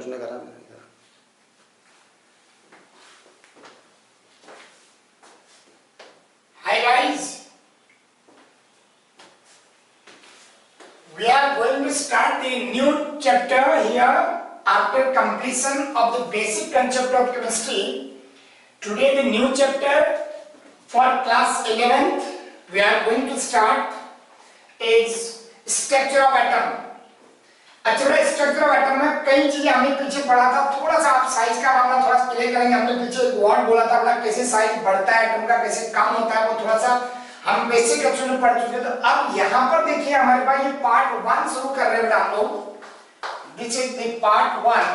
उसने करा मैंने करा। Hi guys, we are going to start the new chapter here after completion of the basic concept of chemistry. Today the new chapter for class 11th we are going to start is structure of atom. अच्छा बेटा structure of atom में कई चीजें हमने पीछे पढ़ा था, थोड़ा सा आप साइज का मामला थोड़ा क्लियर करेंगे। हमने पीछे एक वर्ड बोला था बड़ा कैसे साइज बढ़ता है एटम का, कैसे कम होता है, वो थोड़ा सा हम बेसिक कंसेप्ट में पढ़ चुके। तो अब यहाँ पर देखिए हमारे पास ये पार्ट 1 शुरू कर रहे हैं बेटा हम लोग। दिस इज द पार्ट 1,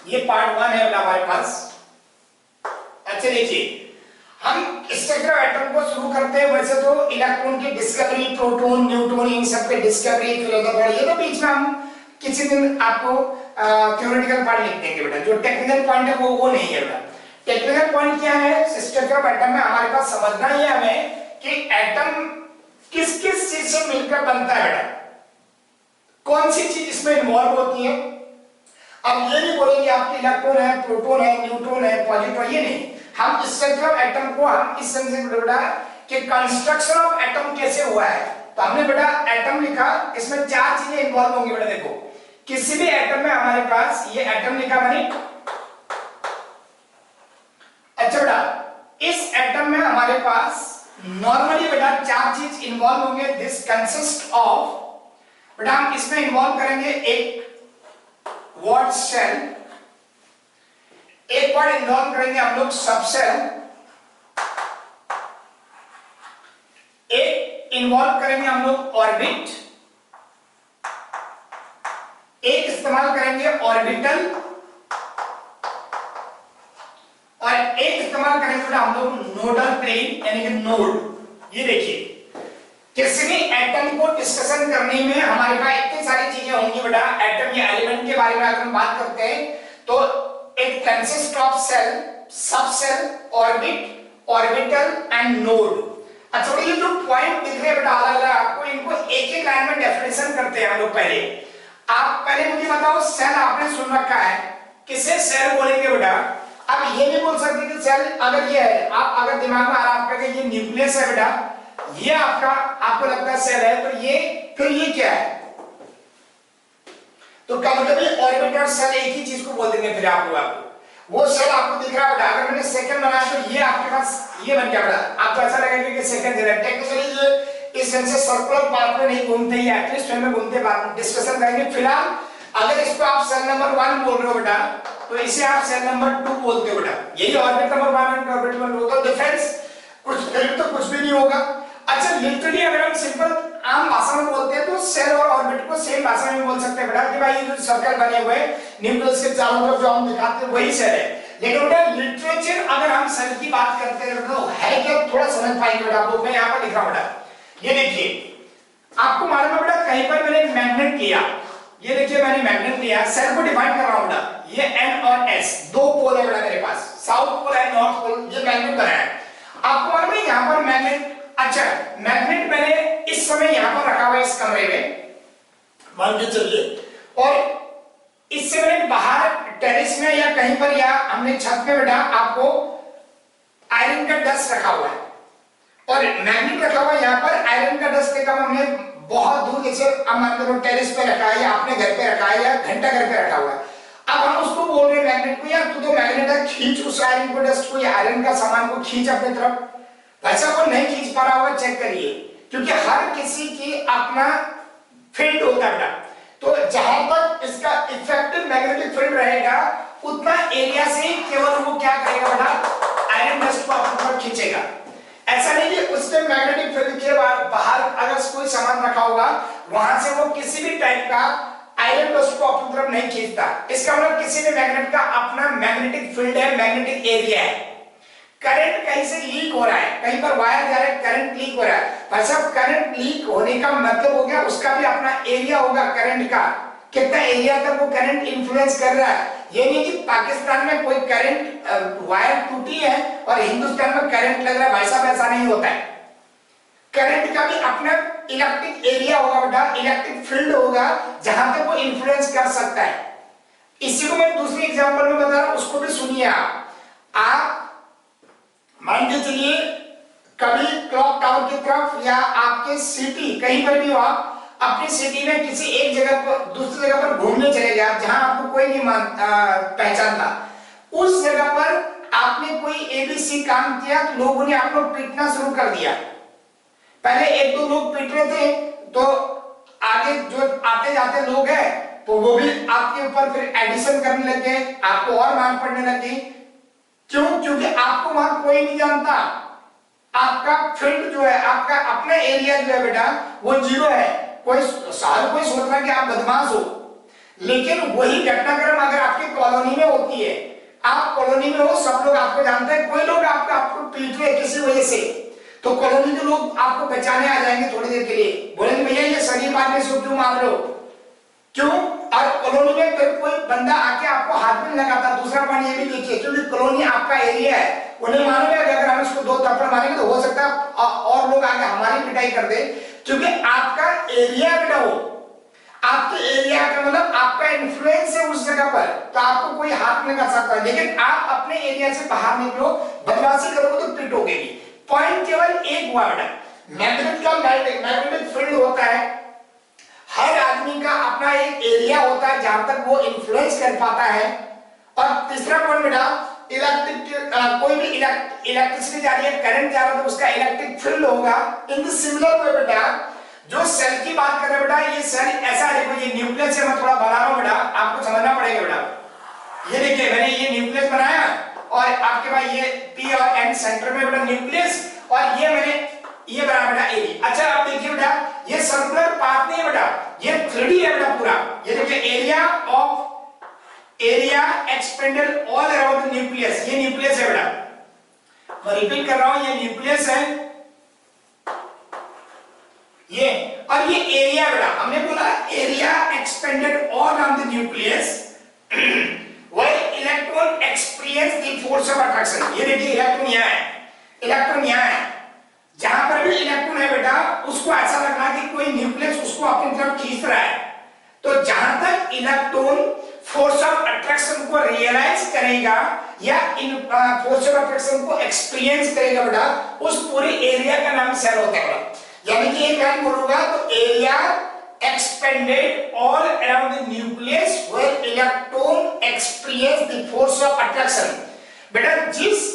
ये पार्ट 1 है बेटा हमारे पास। अच्छा देखिए हम स्ट्रक्चर ऑफ एटम को शुरू करते हैं। वैसे तो इलेक्ट्रॉन की डिस्कवरी, प्रोटॉन, न्यूट्रॉन, इन सब के डिस्कवरी फिर ये तो बीच में हम किसी दिन आपको थ्योरेटिकल पार्ट लिख देंगे बेटा। जो टेक्निकल पॉइंट है वो नहीं है बेटा। टेक्निकल पॉइंट क्या है स्ट्रक्चर ऑफ एटम में, हमारे पास समझना ही है हमें कि एटम किस किस चीज से मिलकर बनता है बेटा, कौन सी चीज इसमें इन्वॉल्व होती है। अब ये नहीं बोलेंगे आपके इलेक्ट्रॉन है, प्रोटॉन है, न्यूट्रॉन है, पॉजिट्रॉन, ये नहीं। हम स्ट्रक्चर ऑफ एटम को हम इस सेंस में बेटा कि कंस्ट्रक्शन ऑफ एटम कैसे हुआ है। तो हमने बेटा एटम लिखा, इसमें 4 चीजें इन्वॉल्व होंगी बेटा। देखो किसी भी एटम में हमारे पास ये एटम लिखा मैंने। अच्छा बेटा इस एटम में हमारे पास नॉर्मली बेटा 4 चीज इन्वॉल्व होंगे। दिस कंसिस्ट ऑफ बेटा, हम इसमें इन्वॉल्व करेंगे एक वर्ड सेल, एक वर्ड इन्वॉल्व करेंगे हम लोग सबसेल, एक इन्वॉल्व करेंगे हम लोग ऑर्बिट, एक इस्तेमाल करेंगे ऑर्बिटल, और एक इस्तेमाल करेंगे हम लोग नोडल प्लेन यानी कि नोड। ये देखिए किसी भी एटम को डिस्कशन करने में हमारे पास इतनी सारी चीजें होंगी बेटा। एटम या एलिमेंट के बारे में अगर हम बात करते हैं तो it consist of cell, subcell, orbit, orbital and node. अच्छा ये जो पॉइंट दिख रहे हैं बेटा अलग अलग आपको, इनको एक एक लाइन में डेफिनेशन करते हैं हम लोग। पहले आप मुझे बताओ सेल आपने सुन रखा है, किसे सेल बोलेंगे बेटा। अब ये नहीं बोल सकते कि सेल अगर ये है, आप अगर दिमाग में आ रहा आपका कि ये न्यूक्लियस है बेटा, ये आपका आपको लगता है सेल है, तो ये फिर ये क्या है। तो कभी-कभी ऑर्बिट और सेल एक ही चीज को बोल देंगे। फिर आपको वो सेल आपको दिख रहा है बेटा, अगर मैंने सेकंड बनाया तो ये आपके पास ये बन गया बेटा। आपको ऐसा लगेगा कि सेकंड है। टेक्निकली ये इस सेंस से सर्कुलर पाथ में नहीं घूमते, ये एटलीस्ट वे में घूमते, बाद डिस्कशन करेंगे। फिलहाल अगर इसको आप सेल नंबर 1 बोल रहे हो बेटा, तो इसे आप सेल नंबर 2 बोलते हो बेटा। यही ऑर्बिट नंबर 1 और ऑर्बिट नंबर 2 का डिफरेंस, कुछ फिर तो कुछ भी नहीं होगा। अच्छा लिटरली अगर हम सिंपल आम भाषा में बोलते हैं तो सेल और ऑर्बिट को सेम भाषा में बोल सकते हैं बेटा कि भाई ये जो सर्कल बने हुए न्यूक्लियस के चारों तरफ जो हम दिखाते हैं वही सेल है। लेकिन बेटा लिटरेचर अगर हम सेल की बात करते हैं तो है क्या, थोड़ा समझ पाएंगे बेटा। आप लोग मैं यहाँ पर लिख रहा हूँ बेटा, ये देखिए आपको मालूम है बेटा कहीं पर मैंने मैग्नेट लिया, ये देखिए मैंने मैग्नेट लिया, सेल को डिफाइन कर रहा हूँ बेटा। ये N और S 2 पोल है बेटा मेरे पास, साउथ पोल है, नॉर्थ पोल, ये मैग्नेट बनाया है। आपको मालूम है यहाँ पर मैग्नेट, अच्छा मैग्नेट मैंने इस समय यहां पर रखा हुआ है इस कमरे में, मान के चलिए, और इससे मैंने बाहर टेरेस में या कहीं पर या हमने छत पे बेटा आपको आयरन का डस्ट रखा हुआ है और मैग्नेट रखा हुआ है यहाँ पर। आयरन का डस्ट के कम हमने बहुत दूर, जैसे अब मान लो टेरेस पे रखा है या अपने घर पे रखा है या घंटा घर पे रखा हुआ है। अब हम उसको बोल रहे हैं मैग्नेट को, यार तू तो मैग्नेट है, खींच उस आयरन को डस्ट को या आयरन का सामान को खींच अपनी तरफ। वैसा वो नहीं खींच पा रहा होगा, चेक करिए, क्योंकि हर किसी की अपना फील्ड होता है। तो जहां तक इसका इफेक्टिव मैग्नेटिक फील्ड रहेगा उतना एरिया से केवल वो क्या करेगा बेटा, आयरन डस्ट को अपनी तरफ खींचेगा। ऐसा नहीं कि उसके मैग्नेटिक फील्ड के बाहर अगर कोई सामान रखा होगा वहां से वो किसी भी टाइप का आयरन डस्ट को अपनी तरफ नहीं खींचता। इसका मतलब किसी भी मैग्नेट का अपना मैग्नेटिक फील्ड है, मैग्नेटिक एरिया है। करंट कहीं से लीक हो रहा है, कहीं पर वायर जा रहा है, करंट लीक हो रहा है, भाई साहब करंट लीक होने का मतलब हो गया उसका भी अपना एरिया होगा। करंट का कितना एरिया तक वो करंट इन्फ्लुएंस कर रहा है। ये नहीं कि पाकिस्तान में कोई करंट वायर टूटी है और हिंदुस्तान में करंट लग रहा है, भाई साहब ऐसा नहीं होता है। करंट का भी अपना इलेक्ट्रिक एरिया होगा बेटा, इलेक्ट्रिक फील्ड होगा जहां तक वो इन्फ्लुएंस कर सकता है। इसी को मैं दूसरी एग्जांपल में बता रहा हूं, उसको भी सुनिए आप मान के चलिए कभी क्लॉक टावर की तरफ या आपके सिटी कहीं पर भी हो, आप अपनी सिटी में किसी एक जगह पर दूसरी जगह पर घूमने चले गए जहां आपको कोई नहीं पहचानता, उस जगह पर आपने कोई एबीसी काम किया तो लोगों ने आपको पीटना शुरू कर दिया। पहले एक दो लोग पीट रहे थे तो आगे जो आते जाते लोग हैं तो वो भी आपके ऊपर फिर एडिशन करने लगे, आपको और मार पड़ने लगी। क्यों? क्योंकि आपको वहां कोई नहीं जानता, आपका फील्ड जो है, आपका अपना एरिया जो है बेटा वो जीरो है। कोई कोई सोच रहा है कि आप बदमाश हो, लेकिन वही घटनाक्रम अगर आपकी कॉलोनी में होती है, आप कॉलोनी में हो, सब लोग आपको जानते हैं, कोई लोग आपको पीट रहे किसी वजह से, तो कॉलोनी के लोग आपको बचाने आ जाएंगे थोड़ी देर के लिए, बोलेंगे भैया ये शरीफ आदमी से क्यों मार रहे हो, क्यों? और कॉलोनी में फिर कोई बंदा आके आपको हाथ में लगाता। दूसरा पॉइंट ये भी देखिए, क्योंकि कॉलोनी आपका एरिया है, उन्हें मालूम है कि अगर हम इसको दो थप्पड़ मारेंगे तो हो सकता है और लोग आगे हमारी पिटाई कर दे, क्योंकि आपका एरिया बेटा हो, आपके एरिया का मतलब आपका इन्फ्लुएंस है उस जगह पर, तो आपको कोई हाथ नहीं कर सकता। लेकिन आप अपने एरिया से बाहर निकलो, बदमाशी करोगे तो पिटोगे भी। पॉइंट केवल एक हुआ बेटा, मैग्नेटिक फील्ड होता है, हर आदमी का अपना एक एरिया होता है जहां तक वो इन्फ्लुएंस कर पाता है। और तीसरा पॉइंट बेटा, कोई भी इलेक्ट्रिसिटी जा रही है, करंट जा रहा है तो उसका इलेक्ट्रिक फील्ड होगा। इन द सिमिलर वे बेटा, जो सेल की बात कर रहे हैं बेटा, ये सेल ऐसा देखो, ये न्यूक्लियस है, मैं थोड़ा बना रहा हूं बेटा, आपको समझना पड़ेगा बेटा। ये देखिए मैंने ये न्यूक्लियस बनाया और आपके पास ये पी और एन सेंटर में बेटा न्यूक्लियस, और ये मैंने ये बना बेटा ए। अच्छा अब देखिए बेटा, ये सर्कुलर पाथ नहीं है बेटा, ये 3D है बेटा पूरा। ये देखिए area expanded all around the nucleus, ये न्यूक्लियस है बेटा, मैं रिपीट कर रहा हूं, ये न्यूक्लियस है ये, और ये एरिया बेटा, हमने बोला area expanded all around the nucleus when electron experience the force of attraction. ये देखिए इलेक्ट्रॉन यहां है, इलेक्ट्रॉन यहां है, जहां पर भी इलेक्ट्रॉन है बेटा उसको ऐसा लग रहा है कि कोई न्यूक्लियस उसको अपनी तरफ खींच रहा है। तो जहां तक इलेक्ट्रॉन फोर्स ऑफ अट्रैक्शन को रियलाइज करेगा या इन फोर्स ऑफ अट्रैक्शन को एक्सपीरियंस करेगा बेटा, उस पूरे एरिया का नाम सेल होता है बेटा। यानी कि एक लाइन बोलूंगा तो area expanded all around the nucleus when electron experience the force of attraction. बेटा जिस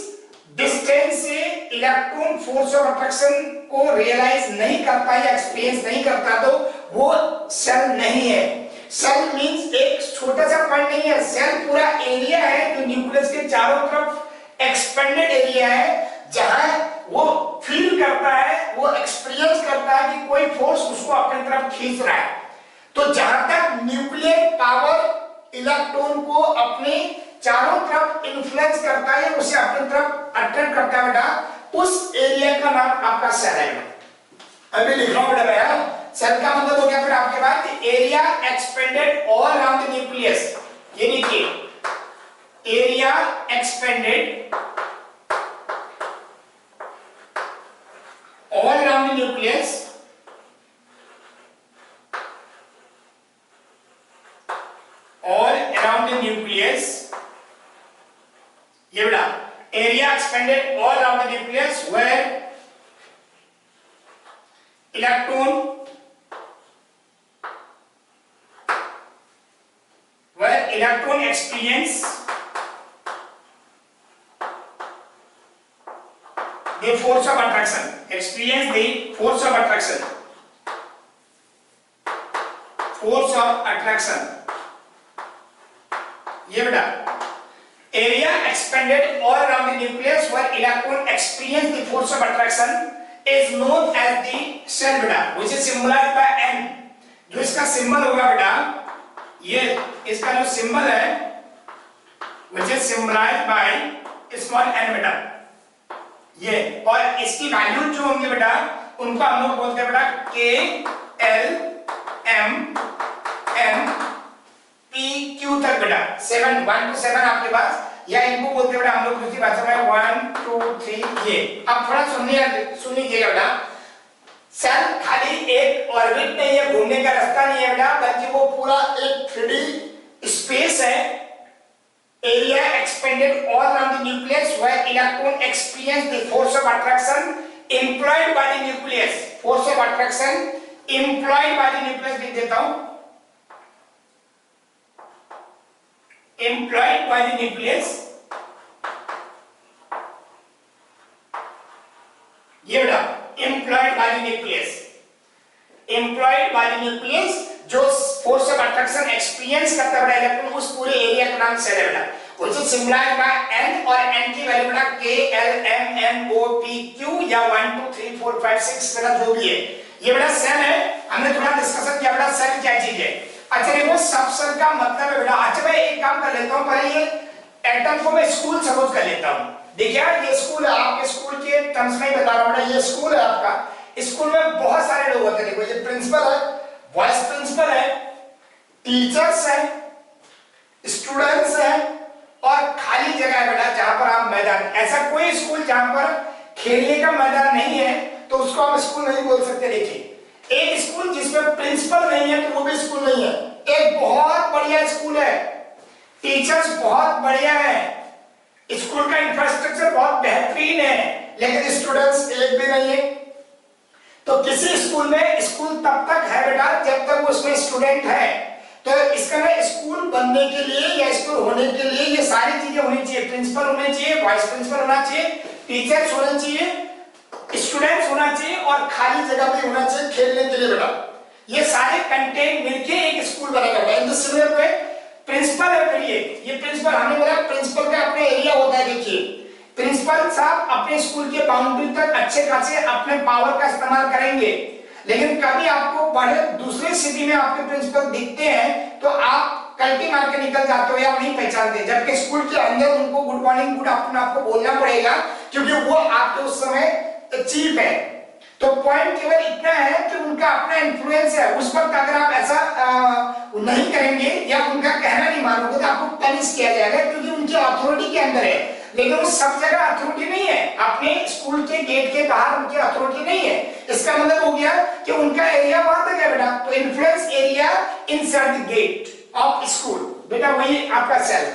डिस्टेंस से इलेक्ट्रॉन फोर्स ऑफ अट्रैक्शन को रियलाइज नहीं करता या एक्सपीरियंस नहीं करता तो वो सेल नहीं है। सेल मींस एक छोटा सा पॉइंट नहीं है, सेल पूरा एरिया है जो न्यूक्लियस के चारों तरफ एक्सपेंडेड एरिया है, जहां वो फील करता है, वो एक्सपीरियंस करता है कि कोई फोर्स उसको अपनी तरफ खींच रहा है। तो जहां तक न्यूक्लियर पावर इलेक्ट्रॉन को अपने चारों तरफ इन्फ्लुएंस करता है, उसे अपनी तरफ अट्रैक्ट करता है बेटा, उस एरिया का नाम आपका सेल है। अभी लिख रहा हूं बेटा मैं, सेल का मतलब हो गया फिर आपके पास area expanded all around the nucleus. ये देखिए area expanded all around the nucleus, all around the nucleus, ये बेटा area expanded all around the nucleus where electron experience the force of attraction, experience the force of attraction, force of attraction। ये बेटा area expanded all around the nucleus where electron experience the force of attraction is known as the cell बेटा, which is symbolized by n। जो इसका symbol होगा बेटा, ये इसका जो सिंबल है which is symbolized by small n बेटा, ये, और इसकी वैल्यू जो होंगी बेटा उनको हम लोग बोलते हैं बेटा k l m n p q तक बेटा, 7 1 to 7 आपके पास, या इनको बोलते हैं बेटा हम लोग दूसरी भाषा में 1 2 3। ये अब थोड़ा सुनिएगा बेटा, सेल खाली एक ऑर्बिट नहीं है, घूमने का रास्ता नहीं है बेटा, बल्कि वो पूरा एक 3D स्पेस है, area expanded all around the nucleus where electron experience the force of attraction employed by the nucleus, force of attraction employed by the nucleus लिख देता हूं, employed by the nucleus, ये बेटा employed by the nucleus, employed by the nucleus जो force of attraction experience करता है electron, उस पूरे एरिया का नाम सेल है बेटा, which is symbolized by n और n की वैल्यू बेटा k l m n o p q या 1 2 3 4 5 6 बेटा जो भी है, ये बेटा सेल है। हमने थोड़ा डिस्कशन किया बेटा सेल क्या चीज है। अच्छा देखो सब सेल का मतलब है बेटा, अच्छा मैं एक काम कर लेता हूं, पहले ये एटम को मैं स्कूल सपोज कर लेता हूं। देखिए ये स्कूल है, आपके स्कूल के टर्म्स में ही बता रहा हूं बेटा, ये स्कूल है आपका, स्कूल में बहुत सारे लोग होते हैं, देखो ये प्रिंसिपल है, वाइस प्रिंसिपल है, टीचर्स है, स्टूडेंट्स है और खाली जगह है बेटा जहां पर आप मैदान, ऐसा कोई स्कूल जहां पर खेलने का मैदान नहीं है तो उसको आप स्कूल नहीं बोल सकते। देखिए एक स्कूल जिसमें प्रिंसिपल नहीं है तो वो भी स्कूल नहीं है, एक बहुत बढ़िया स्कूल है, टीचर्स बहुत बढ़िया है, स्कूल का इंफ्रास्ट्रक्चर बहुत बेहतरीन है, लेकिन स्टूडेंट्स एक भी नहीं है। तो किसी स्कूल में स्कूल तब तक है बेटा जब तक उसमें स्टूडेंट है। तो इसका ना स्कूल बनने के लिए या स्कूल होने के लिए ये सारी चीजें होनी चाहिए, प्रिंसिपल होने चाहिए, वाइस प्रिंसिपल होना चाहिए, टीचर्स होने चाहिए, स्टूडेंट्स होना चाहिए और खाली जगह भी होना चाहिए खेलने के लिए बेटा। ये सारे कंटेंट मिलके एक स्कूल बनेगा बेटा। In the similar way principal है, फिर ये प्रिंसिपल, हमने बोला प्रिंसिपल का अपने एरिया होता है। देखिए प्रिंसिपल साहब अपने स्कूल के बाउंड्री तक अच्छे खासे अपने पावर का इस्तेमाल करेंगे, लेकिन कभी आपको बड़े दूसरे सिटी में आपके प्रिंसिपल दिखते हैं तो आप कल्टी मार के निकल जाते हो या नहीं पहचानते, जबकि स्कूल के अंदर उनको गुड मॉर्निंग गुड आफ्टरनून आपको बोलना पड़ेगा क्योंकि वो आपके उस समय चीफ है। तो पॉइंट केवल इतना है कि उनका अपना इन्फ्लुएंस है, उस वक्त अगर आप ऐसा नहीं करेंगे या उनका कहना नहीं मानोगे तो आपको पनिश किया जाएगा क्योंकि उनकी अथॉरिटी के अंदर है। लेकिन वो सब जगह अथॉरिटी नहीं है, अपने स्कूल के गेट के बाहर उनकी अथॉरिटी नहीं है। इसका मतलब हो गया कि उनका एरिया वहां तक है बेटा, तो influence area inside the gate of school बेटा, वही आपका सेल।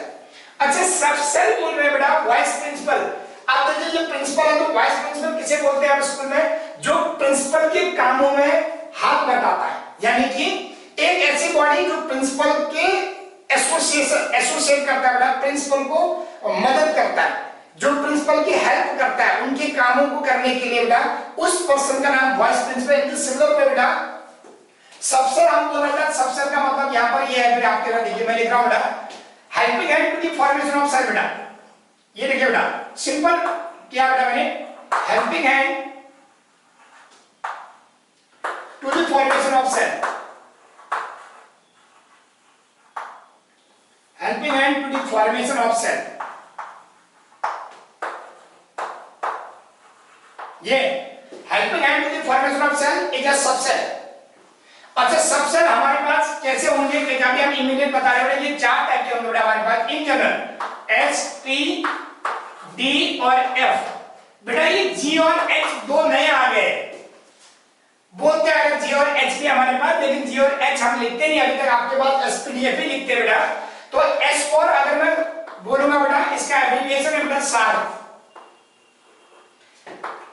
अच्छा सब सेल बोल रहे हैं बेटा वाइस प्रिंसिपल। आप देखिए ये प्रिंसिपल है तो वाइस प्रिंसिपल किसे बोलते हैं आप स्कूल में, जो प्रिंसिपल के कामों में हाथ बटाता है, यानी कि एक ऐसी बॉडी जो प्रिंसिपल के एसोसिएट करता है बेटा, प्रिंसिपल को मदद करता है, जो प्रिंसिपल की हेल्प करता है उनके कामों को करने के लिए बेटा, उस पर्सन का नाम वाइस प्रिंसिपल। इन सिमिलर में बेटा सबसे हम बोल रहे हैं, सबसे का मतलब यहां पर ये है बेटा, आपके पास देखिए मैं लिख रहा हूं बेटा helping hand to the formation of cell बेटा, ये देखिए बेटा सिंपल क्या बेटा मैंने helping hand to the formation of cell, helping hand to the formation of cell, ये helping hand to the formation of cell is a subcell। अच्छा subshell हमारे पास कैसे होंगे, अभी हम इमीडिएट बता रहे हैं, ये चार टाइप के होंगे हमारे पास in general S, P, D और F। बेटा ये G और H दो नए आ गए, बोलते हैं G और H भी हमारे पास, लेकिन G और H हम लिखते नहीं अभी तक, आपके पास SPDF ही लिखते हैं बेटा। तो S और अगर मैं बोलूंगा बेटा इसका एब्रिविएशन है बेटा सार,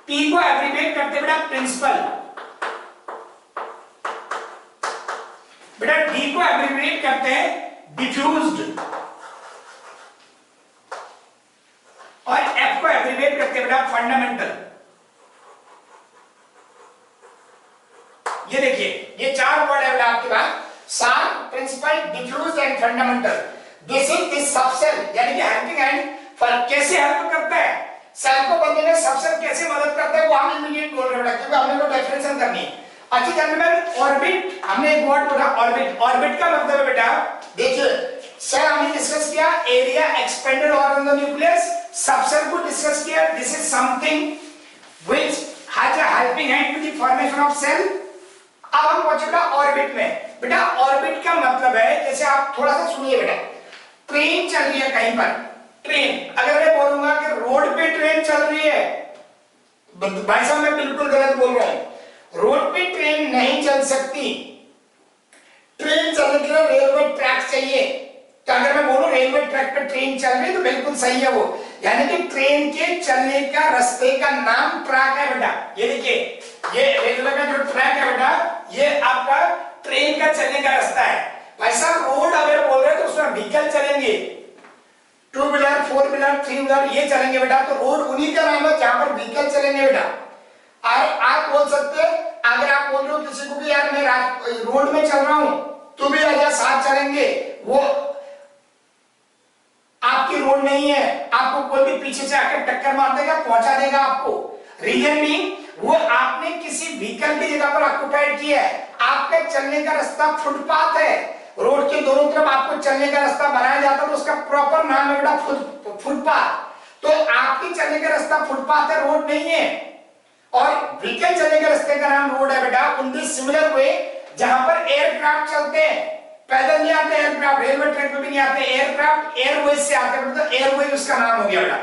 P को एब्रिविएट करते बेटा प्रिंसिपल, बेटा D को एब्रिविएट करते हैं डिफ्यूज्ड और F को एब्रिविएट करते बेटा फंडामेंटल। ये देखिए ये चार वर्ड है बेटा आपके पास, सार, principal, diffuse and fundamental. This is the subcell, यानी कि हेल्पिंग हैंड पर कैसे हेल्प करता है, सेल को बनने में सबसेल कैसे मदद करता है वो हम इमीडिएट बोल रहे हैं क्योंकि हमने वो डेफिनेशन करनी है। अच्छी जनरल ऑर्बिट, हमने एक वर्ड बोला ऑर्बिट, ऑर्बिट का मतलब है बेटा देखिए सेल हमने डिस्कस किया area expanded on the nucleus, subcell को डिस्कस किया, this is something which has a helping hand to the formation of cell. अब हम पहुंचे ऑर्बिट में। बेटा ऑर्बिट का मतलब है, जैसे आप थोड़ा सा सुनिए बेटा, ट्रेन चल रही है कहीं पर, ट्रेन अगर मैं बोलूंगा कि रोड पे ट्रेन चल रही है, भाई साहब मैं बिल्कुल गलत बोल रहा हूं, रोड पे ट्रेन नहीं चल सकती, ट्रेन चलने के लिए रेलवे ट्रैक चाहिए। तो अगर मैं बोलूं रेलवे ट्रैक पे ट्रेन चल रही है तो बिल्कुल सही है वो, यानी कि ट्रेन के चलने का रास्ते का नाम ट्रैक है बेटा। ये देखिए, ये रेलवे का जो ट्रैक है बेटा, ये आपका ट्रेन का चलने का रास्ता है। भाई साहब रोड अगर बोल रहे हैं तो उसमें व्हीकल चलेंगे, two wheeler, four wheeler, three wheeler ये चलेंगे बेटा। तो रोड उन्हीं का नाम है जहां पर व्हीकल चलेंगे बेटा। और आप बोल सकते हैं, अगर आप बोल रहे हो किसी को भी यार मैं रोड में चल रहा हूं, तू भी आजा साथ चलेंगे, वो आपकी रोड नहीं है, आपको कोई भी पीछे से आकर टक्कर मार देगा, पहुंचा देगा आपको। रीजन भी वो आपने किसी व्हीकल की जगह पर ऑक्युपाइड किया है। आपका चलने का रास्ता फुटपाथ है, रोड के दोनों तरफ आपको चलने का रास्ता बनाया जाता है, तो उसका प्रॉपर नाम है बेटा फुटपाथ। तो आपके चलने का रास्ता फुटपाथ है, रोड नहीं है। और व्हीकल चलने के रास्ते का नाम रोड है बेटा। उन द सिमिलर वे जहां पर एयरक्राफ्ट चलते हैं, पैदल नहीं आते एयरक्राफ्ट, रेलवे ट्रैक पे भी नहीं आते एयरक्राफ्ट, एयरवेज से आते हैं, तो एयरवेज उसका नाम हो गया बेटा।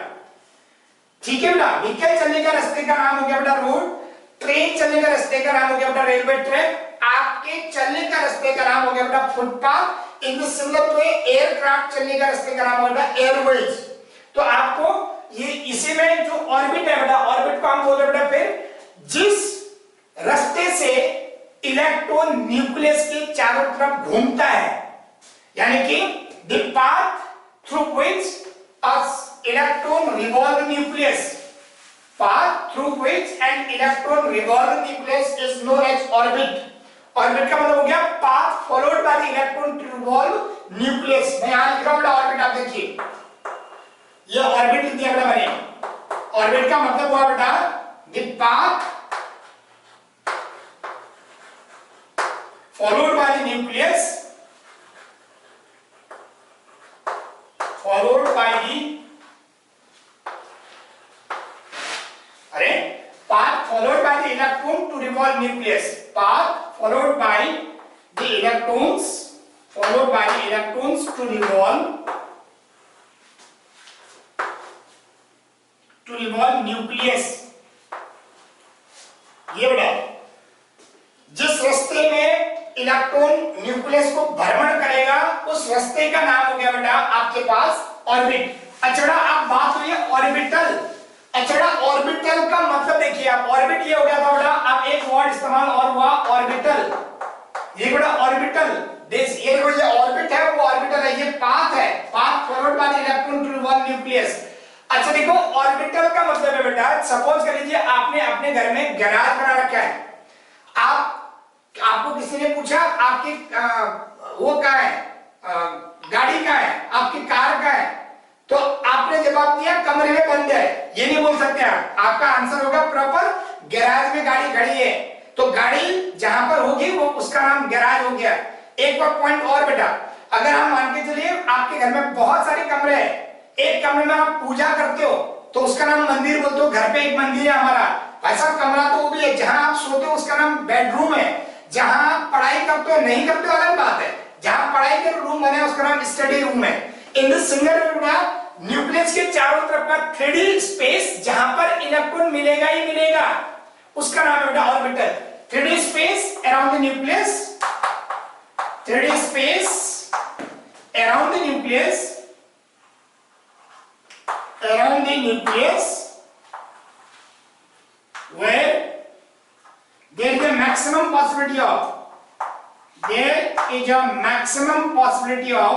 ठीक है बेटा, व्हीकल चलने का रास्ते का नाम हो गया बेटा रोड, ट्रेन चलने का रास्ते का नाम हो गया बेटा रेलवे ट्रैक, आपके चलने का रास्ते का नाम हो गया बेटा footpath. In the similar way aircraft चलने का रास्ते का नाम हो गया एयरवेज। तो आपको ये इसी में जो ऑर्बिट है बेटा, ऑर्बिट को हम बोल रहे बेटा फिर जिस रास्ते से इलेक्ट्रॉन न्यूक्लियस के चारों तरफ घूमता है, यानी कि the path through which a electron revolve nucleus, path through which an electron revolve nucleus is known as orbit। Orbit का मतलब हो गया path followed by the electron to revolve nucleus। मैं यहां लिख रहा हूं ऑर्बिट, आप देखिए ये ऑर्बिट लिख दिया बेटा मैंने। ऑर्बिट का मतलब हुआ बेटा the path followed by the nucleus, followed by the path followed by the electron to revolve nucleus, path followed by the electrons, followed by the electrons to revolve nucleus। ये बेटा जिस रास्ते में इलेक्ट्रॉन न्यूक्लियस को भ्रमण करेगा उस रास्ते का नाम हो गया बेटा आपके पास ऑर्बिट। अच्छा अब बात हुई है ऑर्बिटल। अच्छा ऑर्बिटल का मतलब देखिए आप, ऑर्बिट ये हो गया था बेटा, अब एक वर्ड इस्तेमाल और हुआ ऑर्बिटल। ये बेटा ऑर्बिटल, दिस ये जो ये ऑर्बिट है वो ऑर्बिटल है, ये पाथ है, path followed by the electron to revolve nucleus. अच्छा देखो ऑर्बिटल का मतलब है बेटा, सपोज कर लीजिए आपने अपने घर में गैराज बना रखा है, आपको किसी ने पूछा आपकी वो कहाँ है, गाड़ी कहाँ है, आपकी कार कहाँ है, तो आपने जवाब दिया कमरे में बंद है। ये नहीं बोल सकते आपका आंसर होगा प्रॉपर गैराज में गाड़ी खड़ी है। तो गाड़ी जहां पर होगी वो उसका नाम गैराज हो गया। एक और पॉइंट और बेटा, अगर हम मान के चलिए आपके घर में बहुत सारे कमरे हैं, एक कमरे में आप पूजा करते हो तो उसका नाम मंदिर बोलते हो, घर पे एक मंदिर है हमारा, ऐसा कमरा तो वो भी है, जहां आप सोते हो उसका नाम बेडरूम है, जहां पढ़ाई करते हो नहीं करते हो अलग बात है, जहां पढ़ाई के रूम बने उसका नाम स्टडी रूम है। इन द सिंगल न्यूक्लियस के चारों तरफ का 3D स्पेस जहां पर इलेक्ट्रॉन मिलेगा ही मिलेगा उसका नाम है बेटा orbital. 3D space around the nucleus, 3D space around the nucleus, around the nucleus where there is a maximum possibility of, there is a maximum possibility of,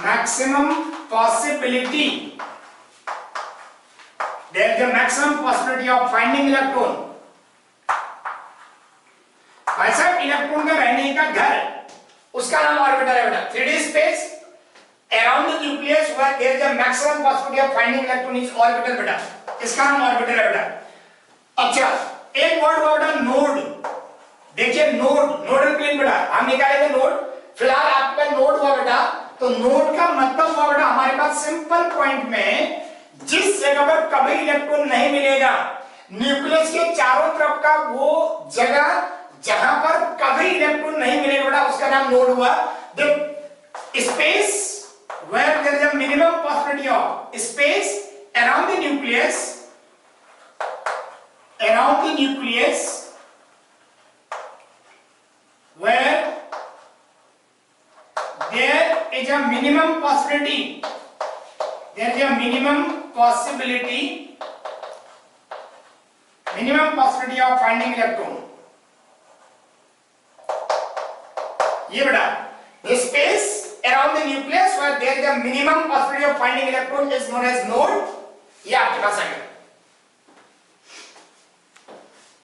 maximum possibility, there is a maximum possibility of finding electron। ऐसा electron का रहने का घर उसका नाम orbital है बेटा। 3D space around the nucleus where there is a maximum possibility of finding electron is orbital बेटा, इसका नाम ऑर्बिटल है बेटा। अच्छा एक वर्ड हुआ बेटा नोड। देखिए नोड, नोडल प्लेन बेटा हम निकालेंगे नोड, फिलहाल आपका नोड हुआ बेटा, तो नोड का मतलब हुआ बेटा हमारे पास सिंपल पॉइंट में जिस जगह पर कभी इलेक्ट्रॉन नहीं मिलेगा, न्यूक्लियस के चारों तरफ का वो जगह जहां पर कभी इलेक्ट्रॉन नहीं मिलेगा बेटा उसका नाम नोड हुआ। The space where there is a minimum possibility of space around the nucleus, around the nucleus is a minimum possibility. There is a minimum possibility of finding electron. ये बेटा, the space around the nucleus where there is a minimum possibility of finding electron is known as node. ये आपके पास आ गया.